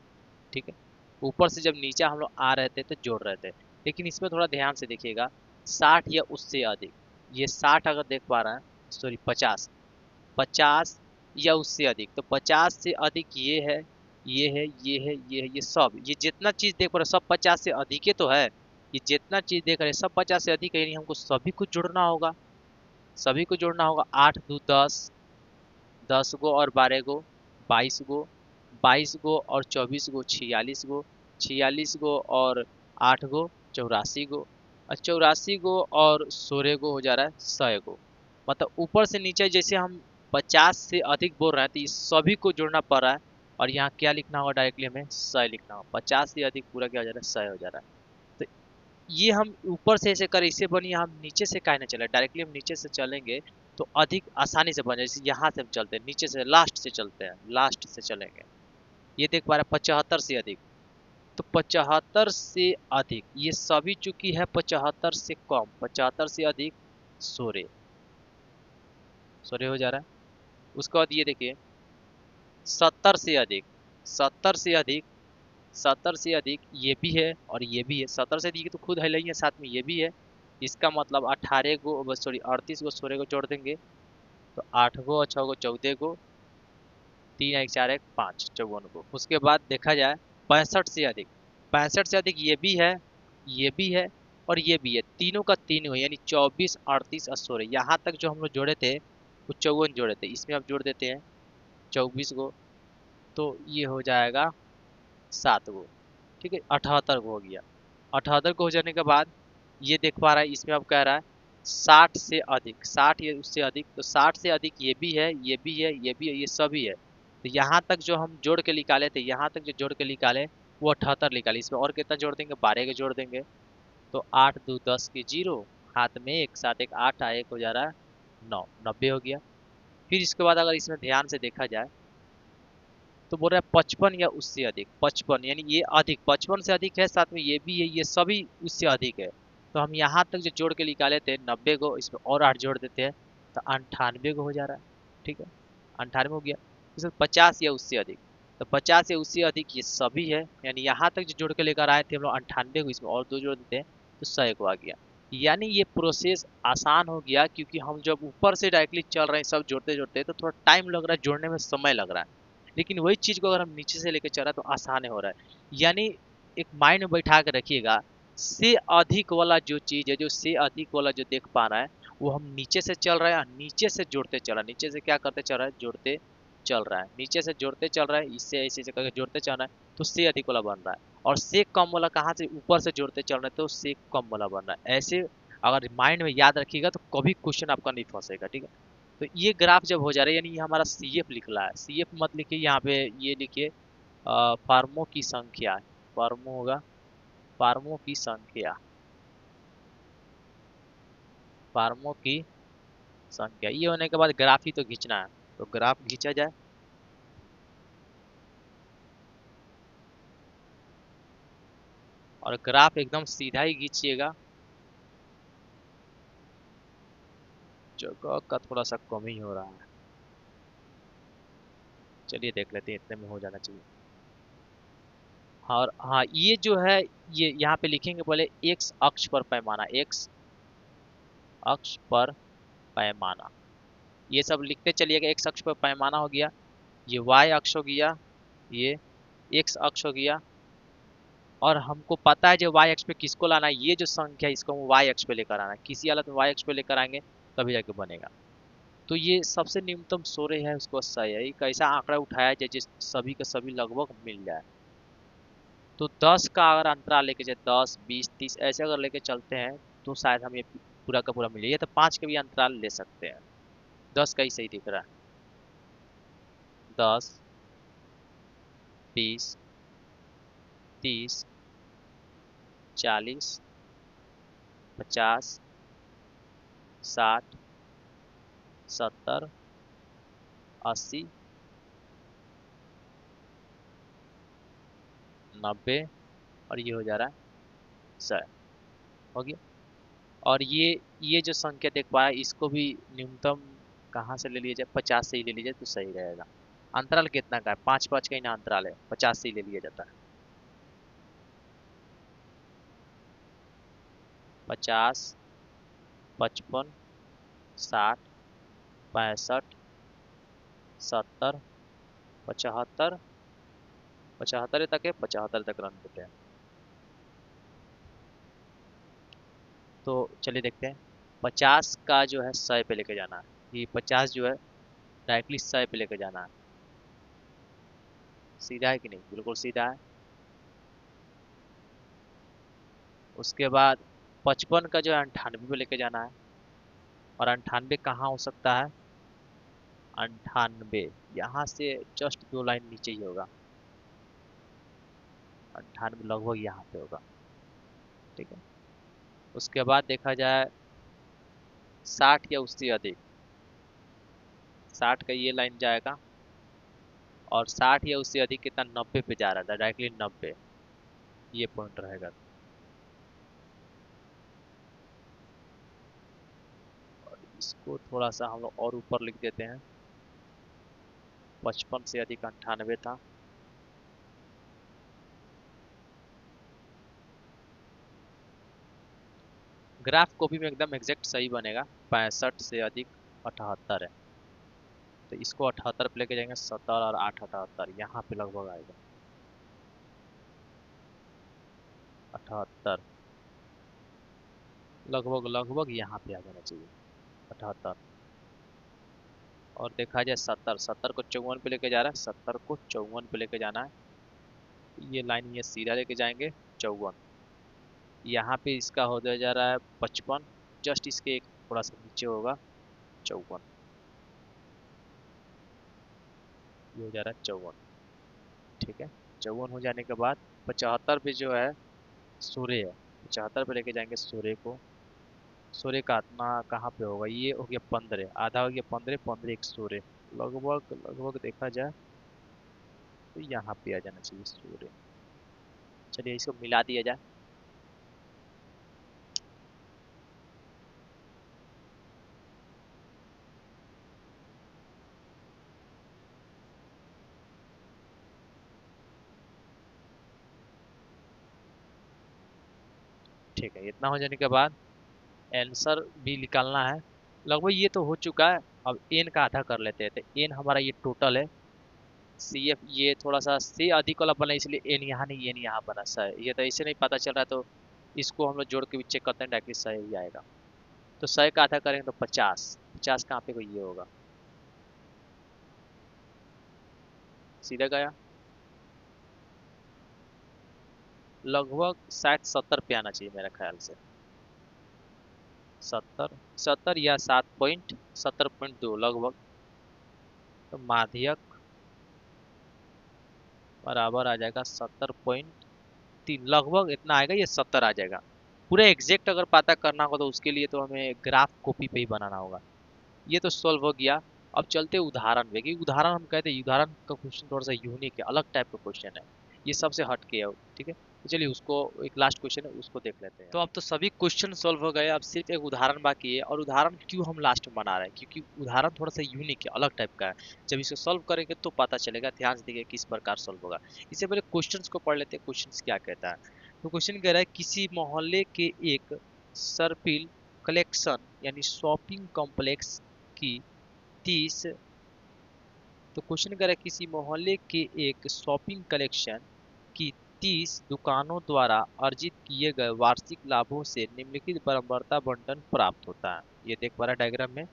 ठीक है। ऊपर से जब नीचे हम लोग आ रहे थे तो जोड़ रहे थे, लेकिन इसमें थोड़ा ध्यान से देखिएगा, 60 या उससे अधिक, ये 60 अगर देख पा रहे हैं, सॉरी 50, 50 या उससे अधिक, तो 50 से अधिक ये है, ये है, ये है, ये है, ये सब, ये जितना चीज देख पा रहे हैं, सब 50 से अधिक ही तो है। ये जितना चीज देख रहे हैं सब 50 से अधिक है, यानी हमको सभी को जोड़ना होगा, सभी को जोड़ना होगा। 8 2 10, 10 गो और 12 गो 22 गो, 22 गो और 24 गो 46 गो, 46 गो और 8 गो 84 गो, और 84 गो और 16 गो हो जा रहा है 100 गो। मतलब ऊपर से नीचे जैसे हम 50 से अधिक बोल रहे हैं तो इस सभी को जोड़ना पड़ रहा है, और यहाँ क्या लिखना होगा, डायरेक्टली हमें 100 लिखना होगा। 50 से अधिक पूरा क्या हो जा रहा है, 100 हो जा रहा है। तो ये हम ऊपर से ऐसे कर, इससे बनिए हम नीचे से काहे ना चले, डायरेक्टली हम नीचे से चलेंगे तो अधिक आसानी से बन जाए। जैसे यहाँ से हम चलते हैं, नीचे से लास्ट से चलते हैं, लास्ट से चलेंगे। ये देख पा रहे हैं 75 से अधिक, तो 75 से अधिक ये सभी चुकी है, 75 से कम, 75 से अधिक 16, 16 हो जा रहा है। उसके बाद ये देखिए 70 से अधिक, 70 से अधिक, 70 से अधिक ये भी है और ये भी है, 70 से अधिक तो खुद है ही है, साथ में ये भी है। इसका मतलब 18 गो, सॉरी 38 गो 16 को जोड़ देंगे, तो 8 गो और 6 गो 14 गो, 3 1 4 1 5 54 गो। उसके बाद देखा जाए 65 से अधिक, 65 से अधिक ये भी है, ये भी है और ये भी है, तीनों का तीनों है, यानी 24 38 और 16, यहाँ तक जो हम लोग जोड़े थे वो 54 जोड़े थे, इसमें आप जोड़ देते हैं 24 गो, तो ये हो जाएगा 7 गो, ठीक है। 78 को हो गया। 78 को हो जाने के बाद ये देख पा रहा है, इसमें अब कह रहा है 60 से अधिक, 60 या उससे अधिक, तो 60 से अधिक ये भी है, ये भी है, ये भी है, ये सभी है। तो यहाँ तक जो हम जोड़ के निकाले थे, यहाँ तक जो जोड़ के निकाले वो 78 निकाले। इसमें और कितना जोड़ देंगे, 12 के जोड़ देंगे, तो 8 2 10 के 0, हाथ में एक, साथ एक 8 आए, एक हो जा रहा है 9, 90 हो गया। फिर इसके बाद अगर इसमें ध्यान से देखा जाए तो बोल रहा है 55 या उससे अधिक, 55 यानी ये अधिक, 55 से अधिक है, साथ में ये भी है, ये सभी उससे अधिक है। तो हम यहाँ तक जो जोड़ के निकाले थे 90 को, इसमें और 8 जोड़ देते हैं तो 98 को हो जा रहा है, ठीक है। 98 हो गया। इसमें 50 या उससे अधिक, तो 50 या उससे अधिक ये सभी है, यानी यहाँ तक जो जोड़ के लेकर आए थे हम लोग 98 को, इसमें और 2 जोड़ देते हैं तो 100 को आ गया। यानी ये प्रोसेस आसान हो गया, क्योंकि हम जब ऊपर से डायरेक्टली चल रहे हैं सब जोड़ते जोड़ते, तो थोड़ा टाइम लग रहा है, जोड़ने में समय लग रहा है। लेकिन वही चीज को अगर हम नीचे से लेकर चल रहे हैं तो आसान हो रहा है। यानी एक माइंड में बैठा के रखिएगा, से अधिक वाला जो चीज है, जो से अधिक वाला जो देख पा रहा है, वो हम नीचे से चल रहे हैं, नीचे से जोड़ते चल रहा है, नीचे से क्या करते चल रहा है, जोड़ते चल रहा है, नीचे से जोड़ते चल रहा है, इससे ऐसे करके जोड़ते चल रहा है, तो से अधिक वाला बन रहा है। और से कम वाला कहाँ से, ऊपर से जोड़ते चल रहे हैं, तो से कम वाला बन रहा है। ऐसे अगर माइंड में याद रखिएगा तो कभी क्वेश्चन आपका नहीं फंसेगा, ठीक है। तो ये ग्राफ जब हो जा रहा है, यानी ये हमारा सी एफ लिख रहा है, सी एफ मत लिखिए यहाँ पे, ये लिखिए फर्मों की संख्या, फर्मों होगा, फार्मों की संख्या, फार्मों की संख्या। ये होने के बाद ग्राफ ही तो खींचना है, तो ग्राफ खींचा जाए। और ग्राफ एकदम सीधा ही खींचिएगा, जगह का थोड़ा सा कम ही हो रहा है। चलिए देख लेते हैं, इतने में हो जाना चाहिए। और हाँ, ये जो है, ये यहाँ पे लिखेंगे पहले एक्स अक्ष पर पैमाना, एक्स अक्ष पर पैमाना, ये सब लिखते चलिएगा। एक्स अक्ष पर पैमाना हो गया, ये वाई अक्ष हो गया, ये एक्स अक्ष हो गया। और हमको पता है जो वाई अक्ष पे किसको लाना है, ये जो संख्या है इसको हम वाई अक्ष पे लेकर आना है, किसी हालत में वाई अक्ष पे लेकर आएंगे तभी जाके बनेगा। तो ये सबसे न्यूनतम 16 है, उसको सही है। एक ऐसा आंकड़ा उठाया जाए जिस सभी का सभी लगभग मिल जाए। तो 10 का अगर अंतराल लेके जाए, 10 20 30 ऐसे अगर लेके चलते हैं तो शायद हम ये पूरा का पूरा मिले। ये तो 5 के भी अंतराल ले सकते हैं, 10 का ही सही दिख रहा है। 10 20 30 40 50 60 70 80 90, और ये हो जा रहा है 100। हो गया। और ये जो संख्या देख पाया, इसको भी न्यूनतम कहाँ से ले लिया जाए, 50 से ही ले लिया जाए तो सही रहेगा। अंतराल कितना का है, 5 5 का ही ना अंतराल है, 50 से ही ले लिया जाता है। 50 55 60 65 70 75, 75 तक है, 75 तक रन देते हैं। तो चलिए देखते हैं, 50 का जो है 100 पे लेके जाना है। ये 50 जो है डायरेक्टली 100 पे लेके जाना है। सीधा है कि नहीं, बिल्कुल सीधा है। उसके बाद 55 का जो है 98 पे लेके जाना है। और 98 कहाँ हो सकता है, 98 यहाँ से जस्ट 2 लाइन नीचे ही होगा। 98 लगभग यहाँ पे होगा, ठीक है। उसके बाद देखा जाए 60 या उससे अधिक, 60 का ये लाइन जाएगा। और 60 या उससे अधिक कितना, 90 पे जा रहा था, डायरेक्टली 90, ये पॉइंट रहेगा। और इसको थोड़ा सा हम लोग और ऊपर लिख देते हैं, 55 से अधिक 98 था। ग्राफ कॉपी में एकदम एग्जैक्ट सही बनेगा, 65 से अधिक 78 है। तो इसको 78 पे लेके जाएंगे, 70 और 8 78, यहाँ पे लगभग आएगा 78, लगभग लगभग यहाँ पे आ जाना चाहिए 78। और देखा जाए 70, 70 को 54 पे लेके जा रहा है, 70 को 54 पे लेके जाना है। ये लाइन ये सीधा लेके जाएंगे 54, यहाँ पे इसका हो जा रहा है 55, जस्ट इसके एक थोड़ा सा नीचे होगा 54, ये हो जा रहा है 54, ठीक है। 54 हो जाने के बाद 75 पे जो है सूर्य है, 75 पे लेके जाएंगे सूर्य को। सूर्य का आत्मा कहाँ पे होगा, ये हो गया 15, आधा हो गया 15, 15 एक सूर्य, लगभग लगभग देखा जाए तो यहाँ पे आ जाना चाहिए सूर्य। चलिए इसको मिला दिया जाए। ठीक है, इतना हो जाने के बाद आंसर भी निकालना है। लगभग ये तो हो चुका है। अब एन का आधा कर लेते हैं, तो एन हमारा ये टोटल है। सी एफ ये थोड़ा सा सी अधिक वाला बना, इसलिए एन यहाँ नहीं एन यहाँ बना, सही। ये तो ऐसे नहीं पता चल रहा है, तो इसको हम लोग जोड़ के भी चेक करते हैं, डायरेक्टली सही ही आएगा। तो 100 का आधा करेंगे तो 50, 50 कहाँ पे कोई ये होगा, सीधा गया। लगभग शायद 70 पे आना चाहिए मेरे ख्याल से, 70, 70 या 7.70.2 लगभग। तो माध्यक बराबर आ जाएगा 70.2, 3 लगभग इतना आएगा, ये 70 आ जाएगा। पूरा एग्जैक्ट अगर पता करना होगा तो उसके लिए तो हमें ग्राफ कॉपी पे ही बनाना होगा। ये तो सॉल्व हो गया। अब चलते हैं उदाहरण पे, कि उदाहरण हम कहते हैं उदाहरण का क्वेश्चन थोड़ा सा यूनिक है, अलग टाइप का क्वेश्चन है, ये सबसे हट के है। ठीक है, तो चलिए उसको, एक लास्ट क्वेश्चन है उसको देख लेते हैं। तो अब तो सभी क्वेश्चन सॉल्व हो गए, अब सिर्फ एक उदाहरण बाकी है। और उदाहरण क्यों हम लास्ट में बना रहे हैं, क्योंकि उदाहरण थोड़ा सा यूनिक है, अलग टाइप का है। जब इसको सॉल्व करेंगे तो पता चलेगा, ध्यान से देखिए किस प्रकार सॉल्व होगा। इससे पहले क्वेश्चन को पढ़ लेते हैं, क्वेश्चन क्या कहता है। तो क्वेश्चन कह रहा है किसी मोहल्ले के एक सर्पिल कलेक्शन यानी शॉपिंग कॉम्प्लेक्स की 30, तो क्वेश्चन कर रहा है किसी मोहल्ले के एक शॉपिंग कलेक्शन की 30 दुकानों द्वारा अर्जित किए गए वार्षिक लाभों से निम्नलिखित बराबरता बंटन प्राप्त होता है। ये देख पा रहा है डायग्राम में।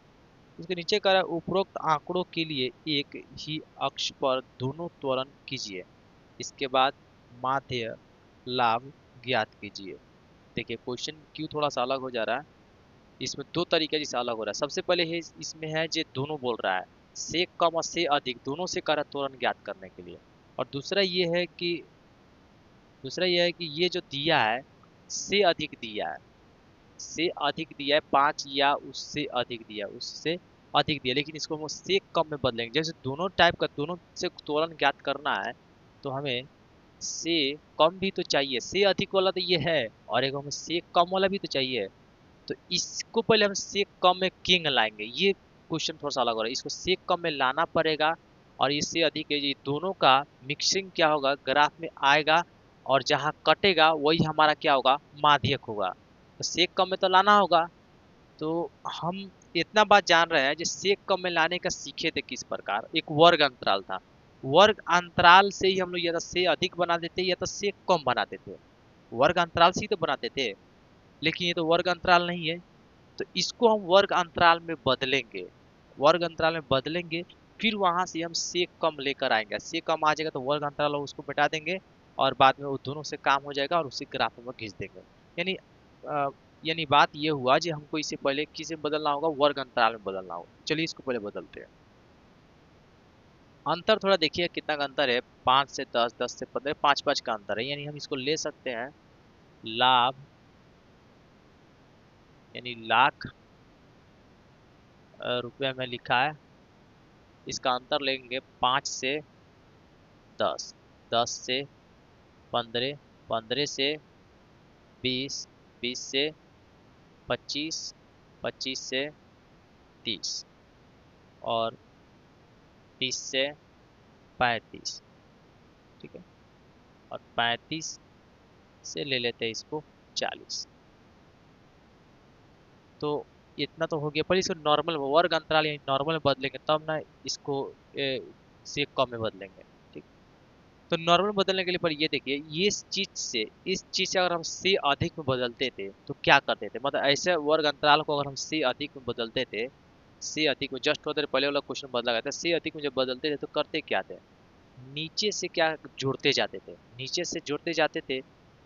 इसके नीचे कह रहा है उपरोक्त आंकड़ों के लिए एक ही अक्ष पर दोनों त्वरण कीजिए, इसके बाद माध्य लाभ ज्ञात कीजिए। देखिए क्वेश्चन क्यों थोड़ा सा अलग हो जा रहा है, इसमें दो तरीके से अलग हो रहा है। सबसे पहले है इसमें है जो दोनों बोल रहा है, से कम और से अधिक दोनों से करा त्वरण ज्ञात करने के लिए। और दूसरा ये है कि ये जो दिया है से अधिक दिया है, से अधिक दिया है 5 या उससे अधिक दिया है, उससे अधिक दिया, लेकिन इसको हम से कम में बदलेंगे। जैसे दोनों टाइप का दोनों से त्वरण ज्ञात करना है तो हमें से कम भी तो चाहिए, से अधिक वाला तो ये है, और एक हमें से कम वाला भी तो चाहिए। तो इसको पहले हम सेक कम में किंग लाएंगे, ये क्वेश्चन थोड़ा सा अलग हो रहा है, इसको सेक कम में लाना पड़ेगा। और इससे अधिक है, ये दोनों का मिक्सिंग क्या होगा ग्राफ में आएगा, और जहां कटेगा वही हमारा क्या होगा माध्यक होगा। तो सेक कम में तो लाना होगा। तो हम इतना बात जान रहे हैं, जो सेक कम में लाने का सीखे थे किस प्रकार, एक वर्ग अंतराल था, वर्ग अंतराल से ही हम लोग या तो से अधिक बना देते या तो से कम बना देते, वर्ग अंतराल से ही तो बनाते थे। लेकिन ये तो वर्ग अंतराल नहीं है, तो इसको हम वर्ग अंतराल में बदलेंगे, वर्ग अंतराल में बदलेंगे। फिर वहां से हम से कम लेकर आएंगे, से कम आ जाएगा तो वर्ग अंतराल उसको मिटा देंगे, और बाद में वो दोनों से काम हो जाएगा और उसी ग्राफ में खींच देंगे। यानी अ, यानी बात ये हुआ जी हमको इसे पहले किसे बदलना होगा, वर्ग अंतराल में बदलना होगा। चलिए इसको पहले बदलते हैं। अंतर थोड़ा देखिए कितना का अंतर है, 5 से 10, 10 से 15, 5 5 का अंतर है। यानी हम इसको ले सकते हैं लाभ, यानी लाख रुपए में लिखा है, इसका अंतर लेंगे 5 से 10, 10 से 15, 15 से 20, 20 से 25, 25 से 30, और 30 से 35। ठीक है, और 35 से ले लेते हैं इसको 40। तो इतना तो हो गया, पर इसको नॉर्मल वर्ग अंतराल यानी नॉर्मल में बदलेंगे तब ना, इसको से कम में बदलेंगे। ठीक, तो नॉर्मल बदलने के लिए पर ये देखिए, ये इस चीज से अगर हम से अधिक में बदलते थे तो क्या करते थे, मतलब ऐसे वर्ग अंतराल को अगर हम से अधिक में बदलते थे, से अधिक में जस्ट होते पहले वाला क्वेश्चन बदला गया था, से अधिक में जब बदलते थे तो करते क्या थे, नीचे से क्या जोड़ते जाते थे, नीचे से जोड़ते जाते थे,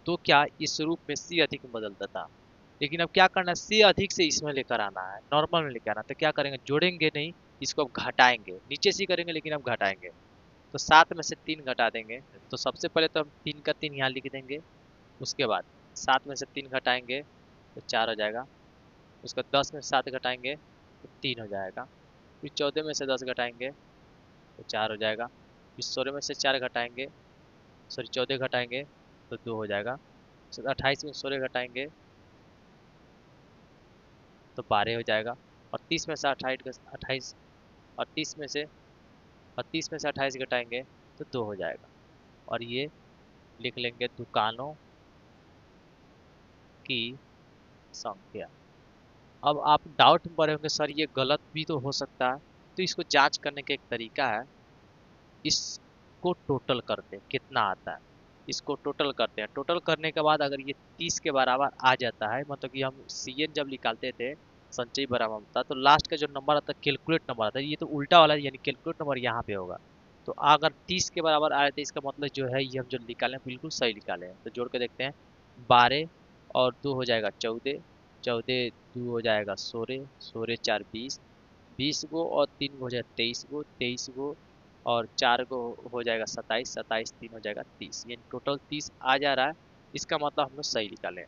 तो क्या इस रूप में सी अधिक में बदलता था। लेकिन अब क्या करना है, सी अधिक से इसमें लेकर आना है, नॉर्मल में लेकर आना है। तो क्या करेंगे, जोड़ेंगे नहीं, इसको अब घटाएंगे, नीचे से करेंगे लेकिन अब घटाएंगे। तो 7 में से 3 घटा देंगे, तो सबसे पहले तो हम 3 का 3 यहाँ लिख देंगे। उसके बाद 7 में से 3 घटाएंगे तो 4 हो जाएगा। उसके बाद 10 में से 7 घटाएंगे तो 3 हो जाएगा। फिर 14 में से 10 घटाएंगे तो 4 हो जाएगा। फिर 16 में से 4 घटाएंगे, सॉरी 14 घटाएंगे तो 2 हो जाएगा। फिर 28 में 16 घटाएंगे तो 12 हो जाएगा। और 30 में से 28, और 30 में से 28 घटाएंगे तो 2 हो जाएगा। और ये लिख लेंगे दुकानों की संख्या। अब आप डाउट में पड़े होंगे सर ये गलत भी तो हो सकता है, तो इसको जांच करने का एक तरीका है, इसको टोटल करते हैं कितना आता है, इसको टोटल करते हैं। टोटल करने के बाद अगर ये 30 के बराबर आ जाता है, मतलब कि हम सीएन जब निकालते थे संचयी बराबर होता, तो लास्ट का जो नंबर आता है कैलकुलेट नंबर आता है, ये तो उल्टा वाला है, यानी कैलकुलेट नंबर यहाँ पे होगा। तो अगर 30 के बराबर आए तो इसका मतलब जो है ये हम जो निकाले बिल्कुल सही निकाले हैं। तो जोड़ के देखते हैं, 12 और 2 हो जाएगा 14, 14 2 हो जाएगा 16, 16 4 20, 20 गो और 3 गो हो जाएगा 23 गो, 23 गो और 4 गो हो जाएगा 27, 27 3 हो जाएगा 30, यानी टोटल 30 आ जा रहा है। इसका मतलब हम लोग सही निकाले।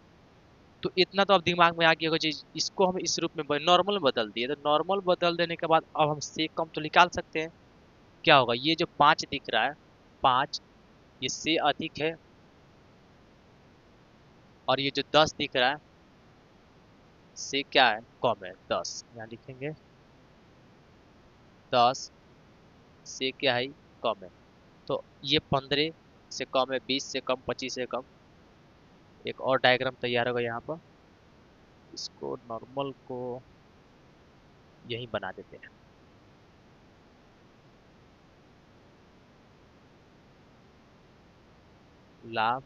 तो इतना तो अब दिमाग में आ गया होगा जी, इसको हम इस रूप में नॉर्मल में बदल दिए, तो नॉर्मल बदल देने के बाद अब हम से कम तो निकाल सकते हैं। क्या होगा, ये जो 5 दिख रहा है, 5 ये से अधिक है, और ये जो 10 दिख रहा है से क्या है, कम है, 10 यहाँ लिखेंगे, 10 से क्या है, कम है। तो ये 15 से कम है, 20 से कम, 25 से कम। एक और डायग्राम तैयार होगा यहाँ पर, इसको नॉर्मल को यही बना देते हैं, लाख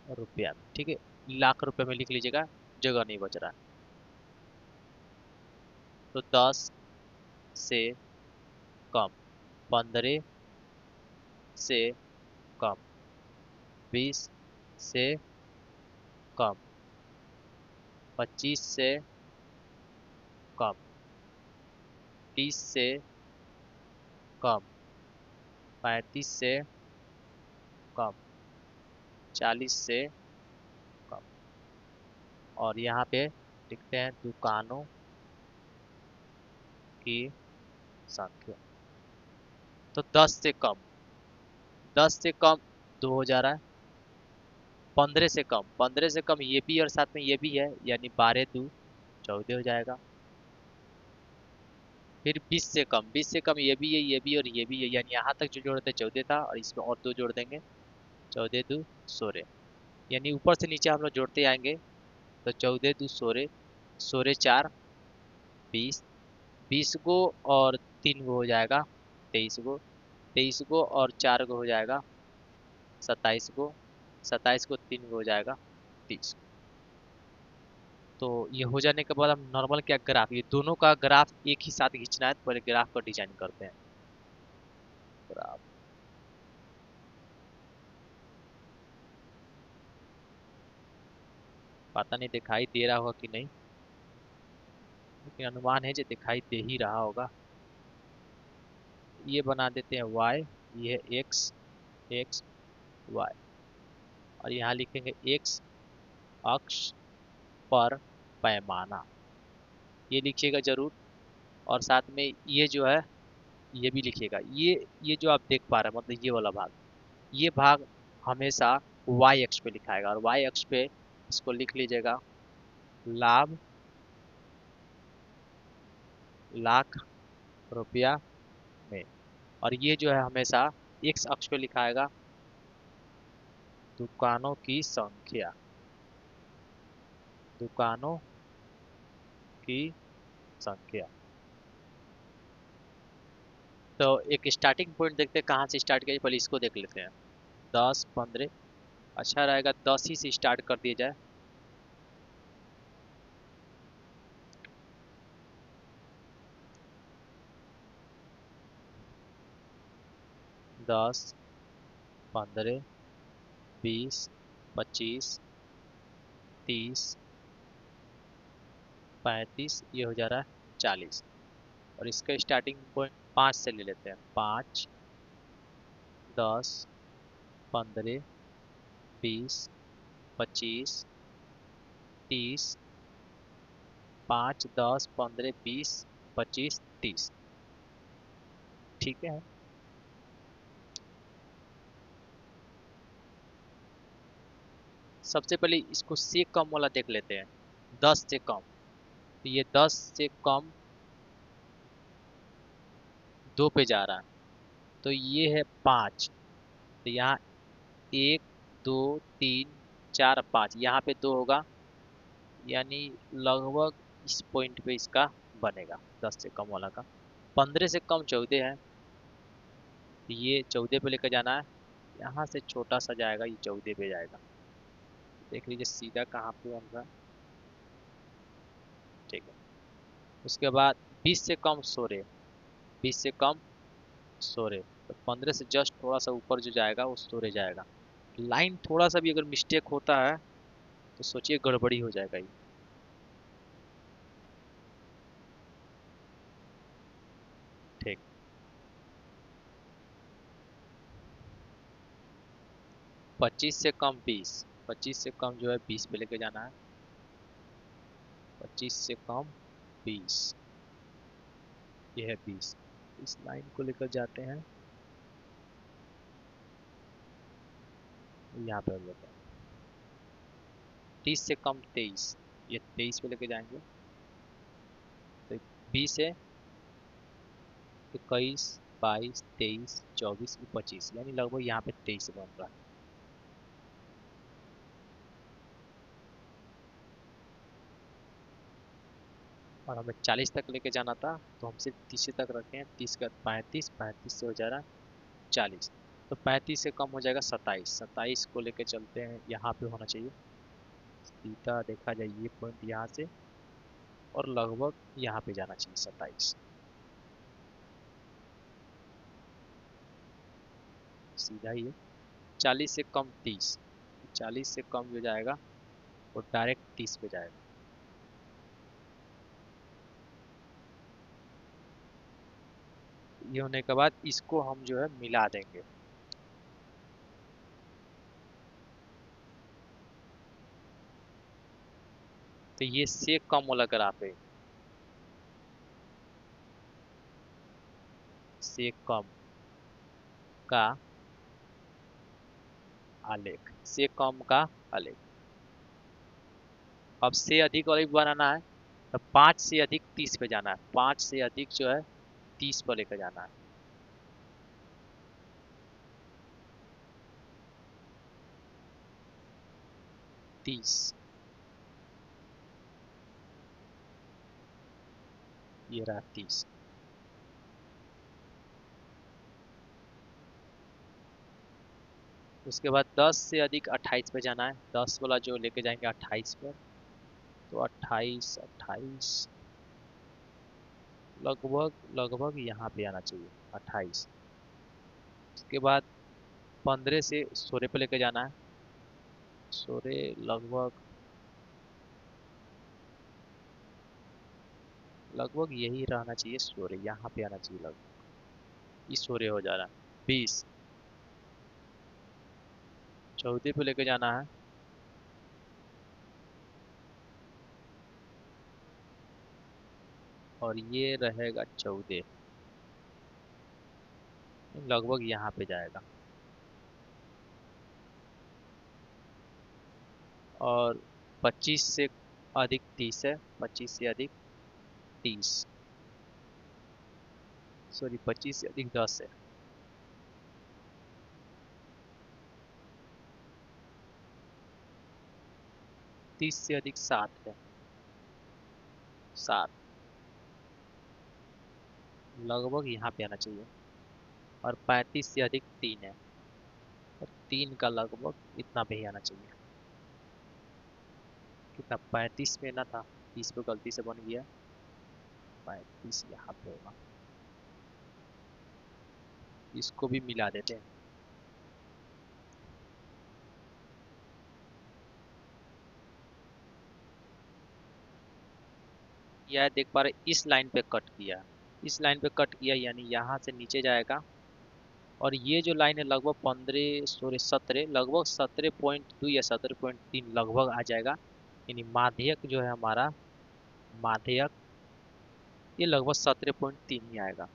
रुपया में, ठीक है, लाख रुपए में लिख लीजिएगा, जगह नहीं बच रहा है। तो 10 से कम, 15 से कम, 20 से कम, 25 से कम, 30 से कम, 35 से कम, 40 से कम। और यहाँ पे लिखते हैं दुकानों की संख्या। तो 10 से कम, 10 से कम 2 हो जा रहा है, 15 से कम, 15 से कम ये भी और साथ में ये भी है, यानी 12 2 14 हो जाएगा। फिर 20 से कम, 20 से कम ये भी है, ये भी और ये भी है, यानी यहाँ तक जो जोड़ते 14 था, और इसमें और 2 जोड़ देंगे, 14 2 16, यानी ऊपर से नीचे हम लोग जोड़ते आएंगे। तो 14 2 16, 16 4 20, 20 गो और 3 गो हो जाएगा 23 गो, 23 गो और 4 गो हो जाएगा 27 गो, 27 को 3 गो हो जाएगा 30। तो ये हो जाने के बाद हम नॉर्मल क्या ग्राफ, ये दोनों का ग्राफ एक ही साथ खींचना है, तो पहले ग्राफ को डिजाइन करते हैं। ग्राफ, पता नहीं दिखाई दे रहा होगा कि नहीं, लेकिन अनुमान है जो दिखाई दे ही रहा होगा। ये बना देते हैं y, ये है x, x y, और यहाँ लिखेंगे x अक्ष पर पैमाना, ये लिखिएगा जरूर। और साथ में ये जो है ये भी लिखिएगा, ये जो आप देख पा रहे हैं, मतलब ये वाला भाग, ये भाग हमेशा y अक्ष पे लिखाएगा, और y अक्ष पे इसको लिख लीजिएगा लाभ, लाख रुपया में। और ये जो है हमेशा x अक्ष पे लिखाएगा दुकानों की संख्या, दुकानों की संख्या। तो एक स्टार्टिंग पॉइंट देखते हैं कहाँ से स्टार्ट किया जाए, पहले इसको देख लेते हैं। 10 15, अच्छा रहेगा 10 ही से स्टार्ट कर दिया जाए। 10 15 20 25 30 35, ये हो जा रहा है 40। और इसका स्टार्टिंग पॉइंट 5 से ले लेते हैं, 5 10 15 20 25 30, 5 10 15 20 25 30, ठीक है। सबसे पहले इसको से कम वाला देख लेते हैं, 10 से कम। तो ये 10 से कम 2 पे जा रहा है, तो ये है 5। तो यहाँ 1 2 3 4 5, यहाँ पे 2 होगा, यानी लगभग इस पॉइंट पे इसका बनेगा 10 से कम वाला का। 15 से कम 14 है, तो ये 14 पे लेकर जाना है, यहाँ से छोटा सा जाएगा, ये 14 पे जाएगा। देख लीजिए सीधा कहाँ पे बन रहा है, ठीक है। उसके बाद 20 से कम 16, 20 से कम 16, तो 15 से जस्ट थोड़ा सा ऊपर जो जाएगा वो 16 जाएगा। लाइन थोड़ा सा भी अगर मिस्टेक होता है तो सोचिए गड़बड़ी हो जाएगा ये, ठीक। 25 से कम 20, 25 से कम जो है 20 पे लेके जाना है। 25 से कम 20, ये है 20। इस लाइन को लेकर जाते हैं, यहाँ पे लेते हैं 30 से कम 23, ये 23 पे लेके जाएंगे। तो 20 है, 21, 22, 23, 24, 25, यानी लगभग यहाँ पे 23 बन रहा है। और हमें 40 तक लेके जाना था, तो हम सिर्फ 30 तक रखे हैं। 30 का 35, 35 से हो जा रहा है 40, तो 35 से कम हो जाएगा 27। 27 को लेके चलते हैं, यहाँ पे होना चाहिए सीधा, देखा जाए ये पॉइंट यहाँ से, और लगभग यहाँ पे जाना चाहिए 27, सीधा ही है। 40 से कम 30, 40 से कम जो जाएगा वो डायरेक्ट 30 पे जाएगा। ये होने के बाद इसको हम जो है मिला देंगे। तो ये से कम वाला ग्राफ है, से कम का आलेख, से कम का आलेख। अब से अधिक वाले बनाना है, तो 5 से अधिक 30 पे जाना है। 5 से अधिक जो है 30 पर लेकर जाना है। 30, ये रहा 30। उसके बाद 10 से अधिक 28 पे जाना है। 10 वाला जो लेके जाएंगे 28 पर, तो 28, 28 लगभग लगभग यहाँ पे आना चाहिए 28। उसके बाद 15 से 16 पे लेके जाना है। 16 लगभग लगभग यही रहना चाहिए। 16 यहाँ पे आना चाहिए लगभग, इस 16 हो जा रहा है। 20, 14 पे लेके जाना है। और ये रहेगा 14, लगभग यहाँ पे जाएगा। और 25 से अधिक 30 है। 25 से अधिक 30, सॉरी 25 से अधिक 10 है। 30 से अधिक 7 है, 7 लगभग यहाँ पे आना चाहिए। और 35 से अधिक 3 है, और 3 का लगभग इतना पे ही आना चाहिए। कितना 35 में ना था, 30 पे गलती से बन गया, 35 यहाँ पे होगा। इसको भी मिला देते हैं। यह देख पा रहे, इस लाइन पे कट किया, इस लाइन पे कट किया, यानी यहाँ से नीचे जाएगा। और ये जो लाइन है लगभग 15, सॉरी 17, लगभग 17.2 या 17.3 लगभग आ जाएगा। यानी माध्यक जो है हमारा, माध्यक ये लगभग 17.3 ही आएगा।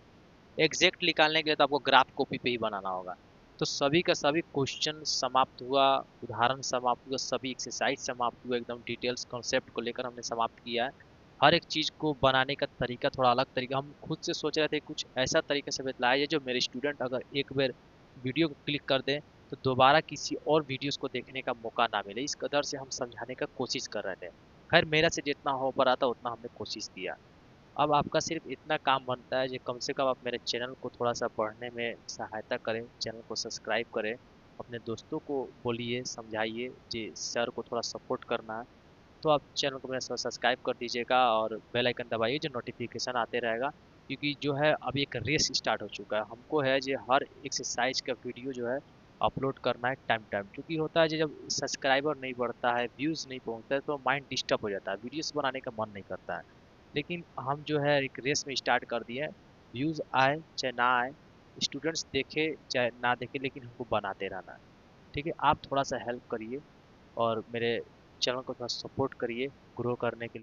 एग्जैक्ट निकालने के लिए तो आपको ग्राफ कॉपी पे ही बनाना होगा। तो सभी का सभी क्वेश्चन समाप्त हुआ, उदाहरण समाप्त हुआ, सभी एक्सरसाइज समाप्त हुआ, एकदम डिटेल्स कॉन्सेप्ट को लेकर हमने समाप्त किया है। हर एक चीज को बनाने का तरीका थोड़ा अलग तरीका, हम खुद से सोच रहे थे कुछ ऐसा तरीके से बतलाया जाए जो मेरे स्टूडेंट अगर एक बार वीडियो को क्लिक कर दें तो दोबारा किसी और वीडियोस को देखने का मौका ना मिले, इस कदर से हम समझाने का कोशिश कर रहे थे। खैर मेरा से जितना हो पा रहा था उतना हमने कोशिश किया। अब आपका सिर्फ इतना काम बनता है, जो कम से कम आप मेरे चैनल को थोड़ा सा बढ़ने में सहायता करें, चैनल को सब्सक्राइब करें, अपने दोस्तों को बोलिए, समझाइए जी सर को थोड़ा सपोर्ट करना है। तो आप चैनल को मेरा सब्सक्राइब कर दीजिएगा और बेल आइकन दबाइए, जो नोटिफिकेशन आते रहेगा। क्योंकि जो है अभी एक रेस स्टार्ट हो चुका है, हमको है जो हर एक्सरसाइज का वीडियो जो है अपलोड करना है टाइम टाइम। क्योंकि होता है जो जब सब्सक्राइबर नहीं बढ़ता है, व्यूज़ नहीं पहुंचता है, तो माइंड डिस्टर्ब हो जाता है, वीडियोस बनाने का मन नहीं करता है। लेकिन हम जो है एक रेस में स्टार्ट कर दिए हैं, व्यूज़ आए चाहे ना आए, स्टूडेंट्स देखे चाहे ना देखे, लेकिन हमको बनाते रहना है। ठीक है, आप थोड़ा सा हेल्प करिए। और मेरे चैनल को थोड़ा सपोर्ट करिए ग्रो करने के लिए।